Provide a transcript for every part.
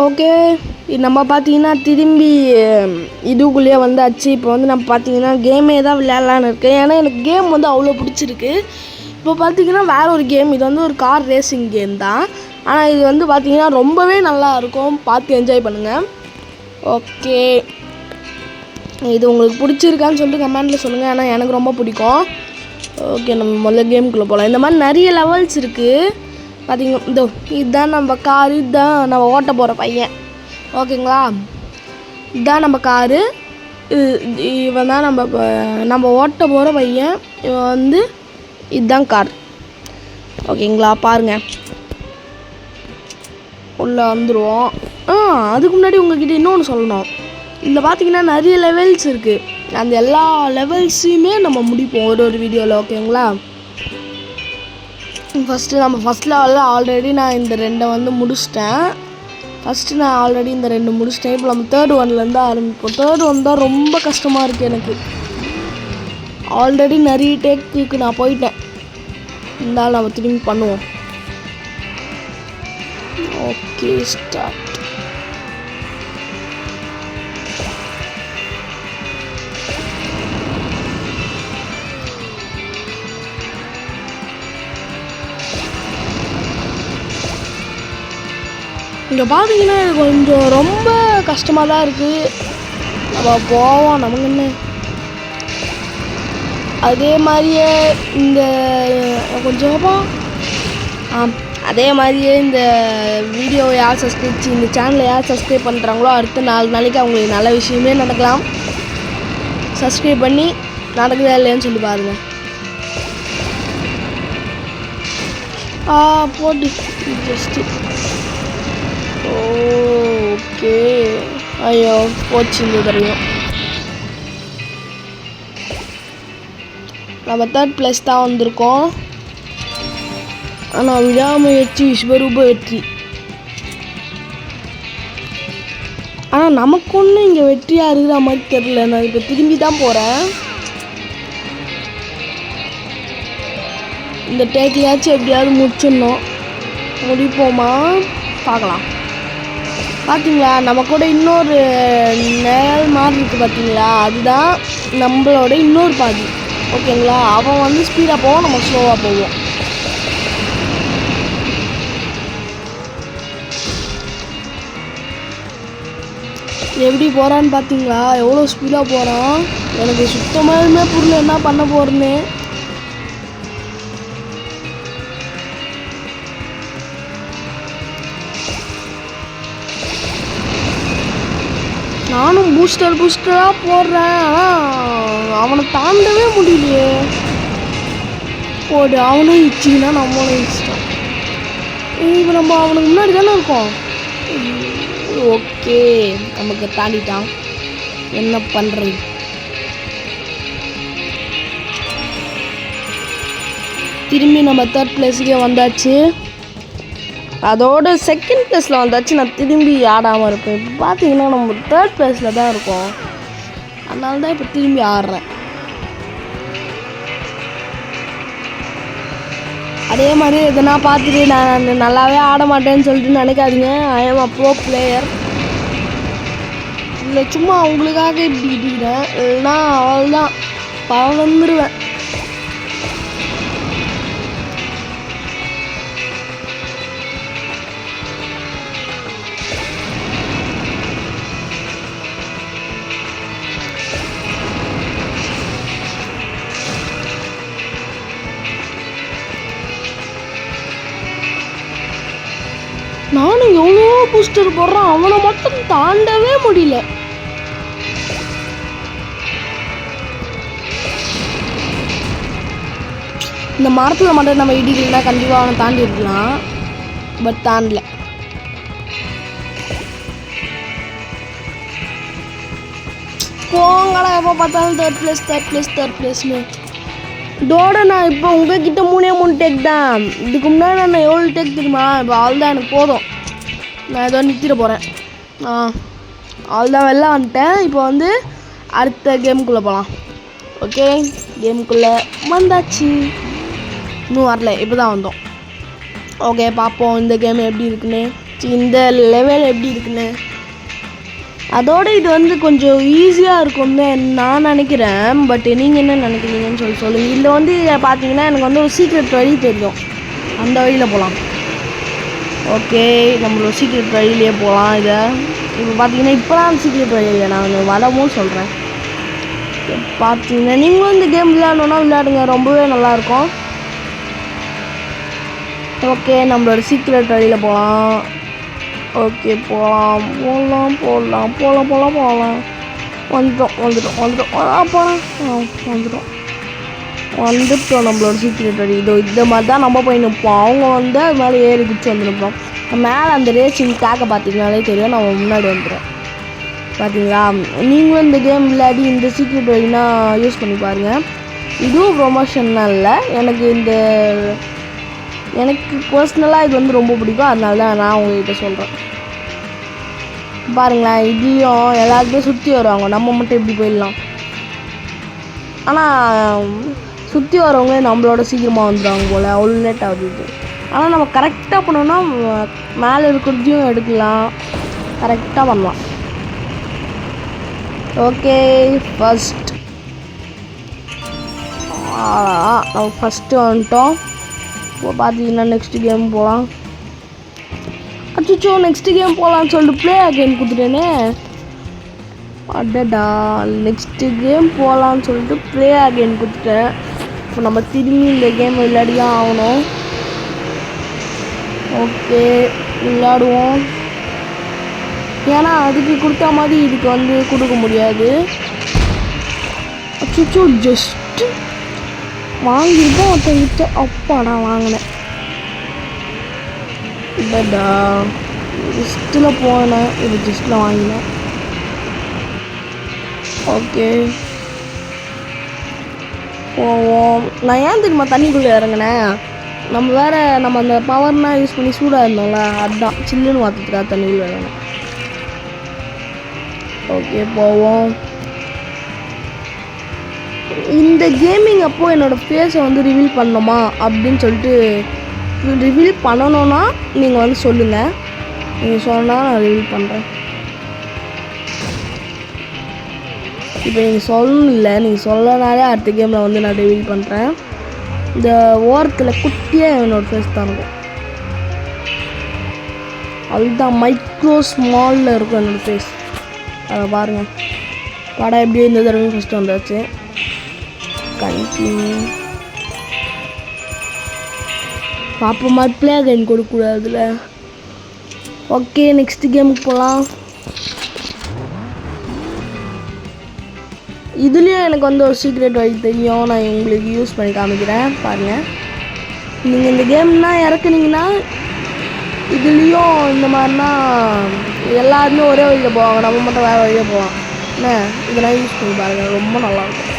Okay, நம்ம பார்த்தீங்கன்னா திரும்பி இதுக்குள்ளேயே வந்தாச்சு. இப்போ வந்து நம்ம பார்த்தீங்கன்னா கேமே தான் விளையாடலான்னு இருக்கேன். ஏன்னா எனக்கு கேம் வந்து அவ்வளோ பிடிச்சிருக்கு. இப்போ பார்த்தீங்கன்னா வேறு ஒரு கேம், இது வந்து ஒரு கார் ரேசிங் கேம் தான். ஆனால் இது வந்து பார்த்தீங்கன்னா ரொம்பவே நல்லாயிருக்கும், பார்த்து என்ஜாய் பண்ணுங்கள். ஓகே, இது உங்களுக்கு பிடிச்சிருக்கான்னு சொல்லிட்டு கமெண்ட்டில் சொல்லுங்கள். ஆனால் எனக்கு ரொம்ப பிடிக்கும். ஓகே, நம்ம முதல்ல கேமுக்குள்ளே போகலாம். இந்த மாதிரி நிறைய லெவல்ஸ் இருக்குது பார்த்தீங்க. இதோ இதுதான் நம்ம காரு, இதுதான் நம்ம ஓட்ட போகிற பையன். ஓகேங்களா, இதுதான் நம்ம காரு. இவன் தான் நம்ம ஓட்ட போகிற பையன். இவன் வந்து இதுதான் கார். ஓகேங்களா, பாருங்கள், உள்ளே வந்துடுவோம். அதுக்கு முன்னாடி உங்கள்கிட்ட இன்னொன்று சொல்லணும். இதில் பார்த்தீங்கன்னா நிறைய லெவல்ஸ் இருக்குது. அந்த எல்லா லெவல்ஸையுமே நம்ம முடிப்போம் ஒரு வீடியோவில். ஓகேங்களா, ஃபஸ்ட் லெவலில் ஆல்ரெடி நான் இந்த 2 வந்து முடிச்சிட்டேன். நான் ஆல்ரெடி இந்த 2 முடிச்சிட்டேன். இப்போ நம்ம 3rd ஒன்லேருந்து ஆரம்பிப்போம். 3rd ஒன் தான் ரொம்ப கஷ்டமாக இருக்குது எனக்கு. ஆல்ரெடி நிறைய டேக்குக்கு நான் போயிட்டேன். இருந்தாலும் நம்ம திரும்பி பண்ணுவோம். Okay, start. இங்கே பார்த்தீங்கன்னா எனக்கு கொஞ்சம் ரொம்ப கஷ்டமாக தான் இருக்குது. நம்ம போவோம், நமக்கு என்ன. அதே மாதிரியே இந்த அதே மாதிரியே இந்த வீடியோவை யார் இந்த சேனலை யார் சப்ஸ்கிரைப் பண்ணுறாங்களோ அடுத்த 4 நாளைக்கு அவங்களுக்கு நல்ல விஷயமே நடக்கலாம். சப்ஸ்கிரைப் பண்ணி நடக்குதா இல்லையான்னு சொல்லி பாருங்கள். போட்டு ஜஸ்ட்டு. ஓகே, ஐயோ போச்சு இந்த தரையும். நம்ம 3rd பிளேஸ் தான் வந்திருக்கோம். ஆனால் விடாமுயற்சி விஸ்வரூப வெற்றி. ஆனால் நமக்கு ஒன்றும் இங்கே வெற்றியாக இருக்கிற மாதிரி தெரில. நான் இப்போ திரும்பி தான் போகிறேன். இந்த டேக்கையாச்சும் எப்படியாவது முடிச்சிடணும். முடிப்போமா, பார்க்கலாம். பார்த்தீங்களா, நம்ம கூட இன்னொரு நிழல் மாதிரி இருக்குது பார்த்தீங்களா, அதுதான் நம்மளோட இன்னொரு பாதி. ஓகேங்களா, அவன் வந்து ஸ்பீடாக போவோம், நம்ம ஸ்லோவாக போவோம். எப்படி போகிறான்னு பார்த்தீங்களா, எவ்வளோ ஸ்பீடாக போகிறான். எனக்கு சுத்தமாகவே புரியல என்ன பண்ண போகிறேன்னு. நானும் பூஸ்டராக போடுறேன். ஆனால் அவனை தாண்டவே முடியலையே. போடு, அவனும் இச்சிங்கன்னா நம்மளும் இச்சிட்டான். இப்போ நம்ம அவனுக்கு முன்னாடி தானே இருக்கோம். ஓகே, நமக்கு தாண்டிட்டான். என்ன பண்ணுறது. திரும்பி நம்ம 3rd பிளேஸுக்கே வந்தாச்சு. அதோட 2nd பிளேஸில் வந்தாச்சு. நான் திரும்பி ஆடாமல் இருப்பேன். இப்போ பார்த்தீங்கன்னா நம்ம 3rd பிளேஸில் தான் இருக்கோம். அதனால தான் இப்போ திரும்பி ஆடுறேன். அதே மாதிரி எதனா பார்த்துட்டு நான் நல்லாவே ஆட மாட்டேன்னு சொல்லிட்டு நினைக்காதீங்க. ஐ ஆம் அ ப்ரோ பிளேயர். இல்லை, சும்மா அவங்களுக்காக இப்படி இடிக்கிறேன். இல்லைன்னா அவள்தான் பறந்துருவேன். நானும் எவ்வளோ பூஸ்டர் போடுறேன், அவனை மட்டும் தாண்டவே முடியல. இந்த மரத்தில் மட்டும் நம்ம இடிக்கலாம், கண்டிப்பாக அவனை தாண்டி இருக்கலாம். பட் தாண்டல. போங்கடா, எப்போ பார்த்தாலும் 3rd பிளேஸ்னு. இதோட நான் இப்போ உங்ககிட்ட 3 டேக் தான். இதுக்கு முன்னாடி நான் எவ்வளோ டேக் தெரியுமா. இப்போ ஆள் தான் எனக்கு போதும். நான் ஏதோ நிறுத்திட போகிறேன். ஆள் தான் வெளில வந்துட்டேன். இப்போ வந்து அடுத்த கேமுக்குள்ளே போகலாம். ஓகே, கேமுக்குள்ளே வந்தாச்சு. இன்னும் வரல, இப்போ தான் வந்தோம். ஓகே, பார்ப்போம் இந்த கேம் எப்படி இருக்குன்னு. இந்த லெவல் எப்படி இருக்குன்னு. அதோட இது வந்து கொஞ்சம் ஈஸியாக இருக்கும்னு நான் நினைக்கிறேன். பட் நீங்கள் என்ன நினைக்கிறீங்கன்னு சொல்லுங்கள். இதில் வந்து பார்த்தீங்கன்னா எனக்கு வந்து ஒரு சீக்ரெட் வழி தெரியும், அந்த வழியில் போகலாம். ஓகே, நம்மளோட சீக்ரெட் வழியிலே போகலாம். இதை இப்போ பார்த்தீங்கன்னா இப்போலாம் சீக்ரெட் வழியில் நான் வரவும் சொல்கிறேன். பார்த்தீங்கன்னா நீங்களும் இந்த கேம் விளையாடணுன்னா விளையாடுங்க, ரொம்பவே நல்லாயிருக்கும். ஓகே, நம்மளோட சீக்ரெட் வழியில் போகலாம். ஓகே, போகலாம். வந்துட்டோம் நம்மளோட சீக்ரெட் வழி. இந்த மாதிரி தான் நம்ம போய் நிற்போம். அவங்க வந்து அது மேலே ஏறி குச்சி வந்து நிற்போம். மேலே அந்த ரேசிங் டேக்கை பார்த்தீங்கனாலே தெரியும், நம்ம முன்னாடி வந்துடும். பார்த்தீங்களா? நீங்களும் இந்த கேம் விளையாடி இந்த சீக்ரெட் வழினா யூஸ் பண்ணி பாருங்கள். இதுவும் ப்ரொமோஷன்லாம் இல்லை, எனக்கு பர்சனலாக இது வந்து ரொம்ப பிடிக்கும். அதனால தான் நான் உங்கள்கிட்ட சொல்கிறேன். பாருங்களேன், இதுலேயும் எல்லாருக்குமே சுற்றி வருவாங்க, நம்ம மட்டும் எப்படி போயிடலாம். ஆனால் சுற்றி வரவங்க நம்மளோட சீக்கிரமாக வந்துடுவாங்க போல், அவ்வளோ லேட் ஆகுது. ஆனால் நம்ம கரெக்டாக பண்ணோன்னா மேலே இருக்கிறதையும் எடுக்கலாம், கரெக்டாக பண்ணலாம். ஓகே, நம்ம ஃபஸ்ட்டு வந்துட்டோம். இப்போ பார்த்தீங்கன்னா நெக்ஸ்ட்டு கேம் போகலாம். அச்சோ, நெக்ஸ்ட்டு கேம் போகலான்னு சொல்லிட்டு ப்ளே கேம் கொடுத்துட்டேனே. அடடா, நெக்ஸ்ட்டு கேம் போகலான்னு சொல்லிட்டு ப்ளே கேம் கொடுத்துட்டேன். இப்போ நம்ம திரும்பி இந்த கேம் விளையாடிதான் ஆகணும். ஓகே, விளையாடுவோம். ஏன்னா அதுக்கு கொடுத்த மாதிரி இதுக்கு வந்து கொடுக்க முடியாது. அச்சோ, ஜஸ்ட்டு வாங்கியிருக்கோம் ஒருத்தங்கிட்ட. அப்பா, நான் வாங்கினேன். இல்லைடா, ஜஸ்ட்டில் போனேன், இது ஜஸ்ட்டில் வாங்கினேன். ஓகே, போவோம். நான் ஏன் தெரியுமா தண்ணிக்குள்ளே இறங்கினேன்? நம்ம அந்த பவர்னால் யூஸ் பண்ணி சூடாக இருந்தோம்ல, அதுதான் சில்லுன்னு வாத்துக்கிறா தண்ணிக்குள்ளே இறங்கினேன். ஓகே, போவோம். இந்த கேமிங் அப்போது என்னோடய ஃபேஸை வந்து ரிவீல் பண்ணணுமா அப்படின்னு சொல்லிட்டு ரிவீல் பண்ணணுன்னா நீங்கள் வந்து சொல்லுங்கள். நீங்கள் சொன்னால் நான் ரிவீல் பண்ணுறேன். இப்போ நீங்கள் சொல்லல, நீங்கள் சொல்லனாலே அடுத்த கேமில் வந்து நான் ரிவீல் பண்ணுறேன். இந்த ஓரத்தில் குட்டியாக என்னோடய ஃபேஸ் தான் இருக்கும், அதுதான் மைக்ரோ ஸ்மாலில் இருக்கும் என்னோடய ஃபேஸ். அதை பாருங்கள். படம் எப்படியோ இந்த தடவை ஃபஸ்ட்டு வந்தாச்சு. கண்டினியூ பாப்பா மாதிரி பிளே கேம் கொடுக்கக்கூடாதுல. ஓகே, நெக்ஸ்ட் கேமுக்கு போகலாம். இதுலேயும் எனக்கு வந்து ஒரு சீக்ரெட் வழி தெரியும், நான் உங்களுக்கு யூஸ் பண்ணி காமிக்கிறேன் பாருங்கள். நீங்கள் இந்த கேம்னா இறக்குனீங்கன்னா இதுலேயும் இந்த மாதிரினா எல்லாருமே ஒரே வழியில் போவாங்க, நம்ம மட்டும் வேறு வழியில் போவோம். என்ன, இதெல்லாம் யூஸ் பண்ணி பாருங்கள், ரொம்ப நல்லாயிருக்கும்.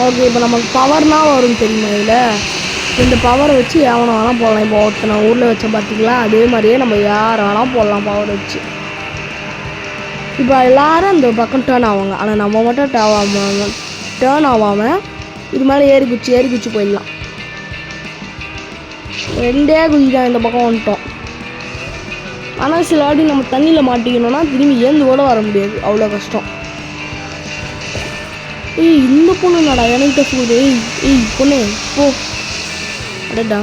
ஓகே, இப்போ நமக்கு பவர்னால் வரும் தெரியுமா? இதில் இந்த பவரை வச்சு எவனை வேணால் போடலாம். இப்போ ஒருத்தனை ஊரில் வச்ச பார்த்தீங்களா, அதே மாதிரியே நம்ம யாரை வேணால் போடலாம் பவர் வச்சு. இப்போ எல்லோரும் அந்த பக்கம் டேர்ன் ஆவாங்க, ஆனால் நம்ம மட்டும் டேர்ன் ஆகாமல் இது மாதிரி ஏறி குச்சி போயிடலாம். ரெண்டே குச்சி தான் இந்த பக்கம் வந்துட்டோம். ஆனால் சில வாட்டி நம்ம தண்ணியில் மாட்டிக்கணும்னா திரும்பி ஏந்து கூட வர முடியாது, அவ்வளோ கஷ்டம். இந்த பொண்ணு நடா எனக்கு போகுது. பொண்ணு போ. அடடா,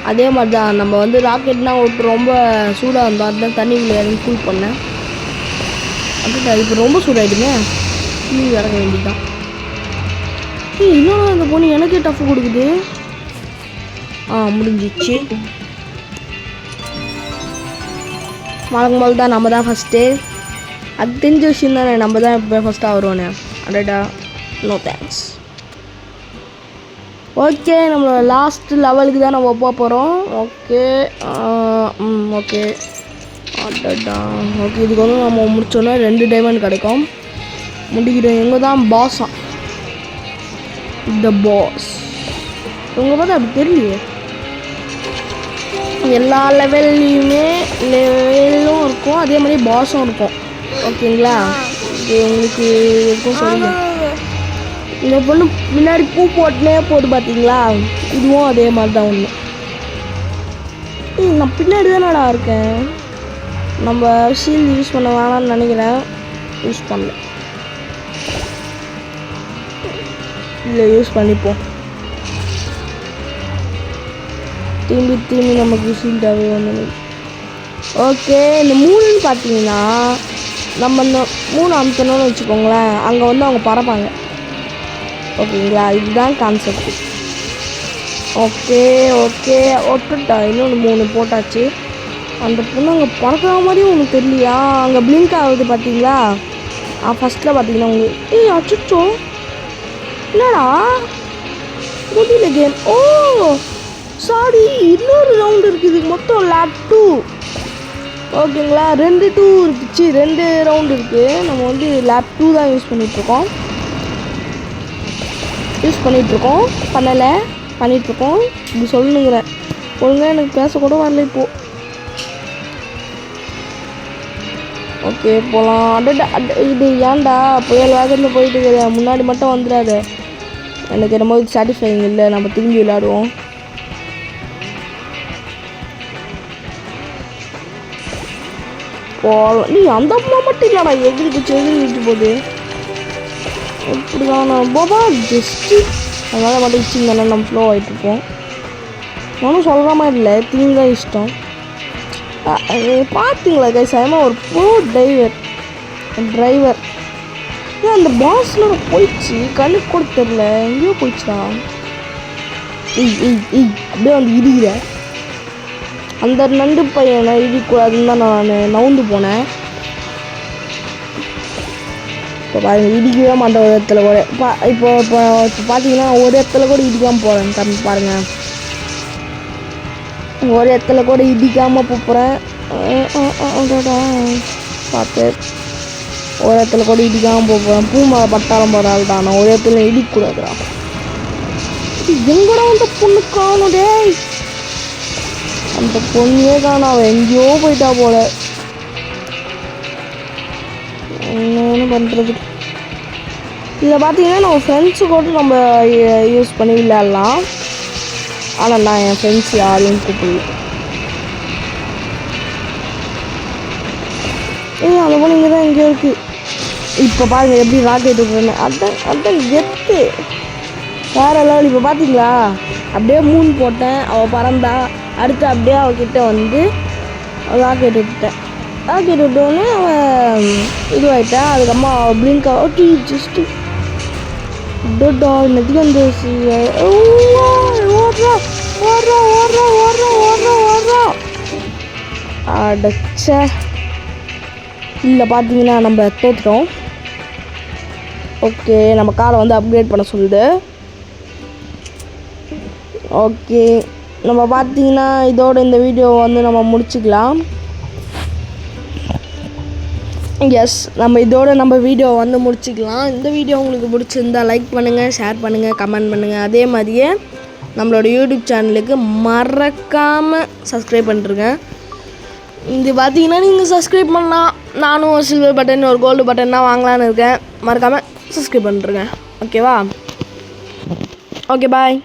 அதே மாதிரி தான் நம்ம வந்து ராக்கெட்னா ரொம்ப சூடாக இருந்தோம், அதுதான் தண்ணிக்குள்ளே இறங்கி கூல் பண்ணேன். அடடா, இப்போ ரொம்ப சூடாகிடுங்க, நீங்க இறங்க வேண்டியதுதான். இன்னொன்று இந்த பொண்ணு எனக்கே டஃப் கொடுக்குது. முடிஞ்சிச்சு. வழக்கம் போல் தான் நம்ம தான் ஃபஸ்ட்டு. அது தெரிஞ்ச விஷயம் தானே, நம்ம தான் இப்போ ஃபஸ்ட்டாக வருவோண்ணே. அடடா, நோ தேங்க்ஸ். ஓகே, நம்மளோட லாஸ்ட் லெவலுக்கு தான் நம்ம போக போகிறோம். Okay, okay. அடடா, ஓகே. இதுக்கு வந்து நம்ம முடிச்சோன்னா 2 டைமண்ட் கிடைக்கும். முடிக்கிறோம். இவங்க தான் பாஸா, த பாஸ். இவங்க பார்த்தா அப்படி தெரியலையே. எல்லா லெவல்லையுமே லெவலும் இருக்கும், அதே மாதிரி பாஸும் இருக்கும். ஓகேங்களா? உங்களுக்கு இருக்கும் சொல்லுங்க. இந்த பொண்ணு முன்னாடி பூ போட்டுனே போட்டு பார்த்தீங்களா, இதுவும் அதே மாதிரி தான் ஒன்று. நான் பின்னாடி தானடா இருக்கேன். நம்ம ஷீல்டு யூஸ் பண்ண வேணாம்னு நினைக்கிறேன். யூஸ் பண்ணல, இல்லை யூஸ் பண்ணிப்போம். திரும்பி நமக்கு ஷீல்டாகவே வந்து ஓகே. இந்த 3ன்னு பார்த்தீங்கன்னா நம்ம இந்த 3 அமுத்தணும்னு வச்சுக்கோங்களேன், அங்கே வந்து அவங்க பறப்பாங்க. ஓகேங்களா, இதுதான் கான்செப்ட். ஓகே ஒட்டுட்டா. இன்னொன்று 3 போட்டாச்சு. அந்த பொண்ணு அங்கே பறக்கிற மாதிரியும் ஒன்று தெரியலையா, அங்கே பிளிங்க் ஆகுது பார்த்தீங்களா? ஃபஸ்ட்டில் பார்த்தீங்கன்னா உங்களுக்கு அச்சுச்சோ என்னடா முடியல கேம். ஓ சாரி, இன்னொரு ரவுண்டு இருக்குது. இதுக்கு மொத்தம் லேப் 2. ஓகேங்களா, 2 இருக்குச்சு, 2 ரவுண்டு இருக்குது. நம்ம வந்து லேப் 2 தான் யூஸ் பண்ணிகிட்ருக்கோம். பண்ணிகிட்ருக்கோம். இப்படி சொல்லணுங்கிறேன். ஒழுங்காக எனக்கு பேசக்கூட வரல இப்போது. ஓகே போகலாம். இது ஏன்டா புயல் வேகத்தில் போயிட்டு இருக்கிற, முன்னாடி மட்டும் வந்துடாது. எனக்கு என்னமோ சாட்டிஸ்ஃபைங் இல்லை. நம்ம திரும்பி விளையாடுவோம். போகலாம். நீ அந்த அம்மா மட்டும் இல்லைடா எகிரிட்டு போகுது. இப்படிதான் நான் பாபா ஜஸ்ட்டு அதனால் மட்டும் இச்சிங்கன்னா நம்ம ஃப்ளோ ஆகிட்ருப்போம். நானும் சொல்கிற மாதிரி இல்லை, தீம் தான் இஷ்டம். பார்த்தீங்களா கைஸ், அதனால் ஒரு ப்ரோ டிரைவர். ஏன் அந்த பாஸ்லாம் போயிடுச்சு, கண்ணுக்கு கூட தெரில, எங்கேயோ போயிடுச்சா. அப்படியே வந்து இடிக்கிற அந்த நண்டு பையனை இடிக்கூடாதுன்னு தான் நான் நவுந்து போனேன். இப்போ பாருங்கள், இடிக்கவே மாட்டேன் ஒரு இடத்துல கூட. இப்போ பார்த்தீங்கன்னா ஒரு இடத்துல கூட இடிக்காமல் போகிறேன். பாருங்கள், ஒரு இடத்துல கூட இடிக்காமல் போகிறேன். பார்த்து ஒரு இடத்துல கூட இடிக்காமல் போகிறேன். பூமலை பட்டாளம் போகிறாள் தான். நான் ஒரு இடத்துல இடிக்கக்கூடாதுடா. எங்கடா அந்த பொண்ணு காணுடே, அந்த பொண்ணே காணும். அவன் எங்கேயோ போயிட்டா போல. என்ன பண்ணுறது? இதில் பார்த்தீங்கன்னா நம்ம ஃப்ரெண்ட்ஸு கூட நம்ம யூஸ் பண்ணி விளையாடலாம். ஆனால் நான் என் ஃப்ரெண்ட்ஸ் யாரையும் கூப்பிடல. அந்த பொண்ணு இங்கே தான் எங்கேயோ இருக்குது. இப்போ பாருங்கள் எப்படி ராக்கெட் விட்றேன்னு. அதான் எத்து வேறு லெவல். இப்போ பார்த்தீங்களா, அப்படியே 3 போட்டேன், அவள் பறந்தா. அடுத்து அப்படியே அவகிட்ட வந்து ராக்கெட் விட்டோடனே அவன் இதுவாகிட்டான். அதுக்கப்புறமா அவள் பிளிங்க் ஆகி ஜஸ்ட்டு டோட்டா இன்னத்துக்கு அந்த ஓடுறா அடைச்ச. இல்லை பார்த்தீங்கன்னா நம்ம தோற்றுட்டோம். ஓகே, நம்ம காரை வந்து அப்கிரேட் பண்ண சொல்லுது. ஓகே, நம்ம பார்த்தீங்கன்னா இதோட இந்த வீடியோவை வந்து நம்ம முடிச்சுக்கலாம். எஸ், நம்ம இதோட நம்ம வீடியோ வந்து முடிச்சுக்கலாம். இந்த வீடியோ உங்களுக்கு பிடிச்சிருந்தா லைக் பண்ணுங்கள், ஷேர் பண்ணுங்கள், கமெண்ட் பண்ணுங்கள். அதே மாதிரியே நம்மளோட யூடியூப் சேனலுக்கு மறக்காமல் சப்ஸ்கிரைப் பண்ணிருங்க. இது பார்த்தீங்கன்னா நீங்கள் சப்ஸ்கிரைப் பண்ணால் நானும் ஒரு சில்வர் பட்டன் ஒரு கோல்டு பட்டன் தான் வாங்கலான்னு இருக்கேன். மறக்காமல் சப்ஸ்கிரைப் பண்ணிருங்க. ஓகேவா? ஓகே, பாய்.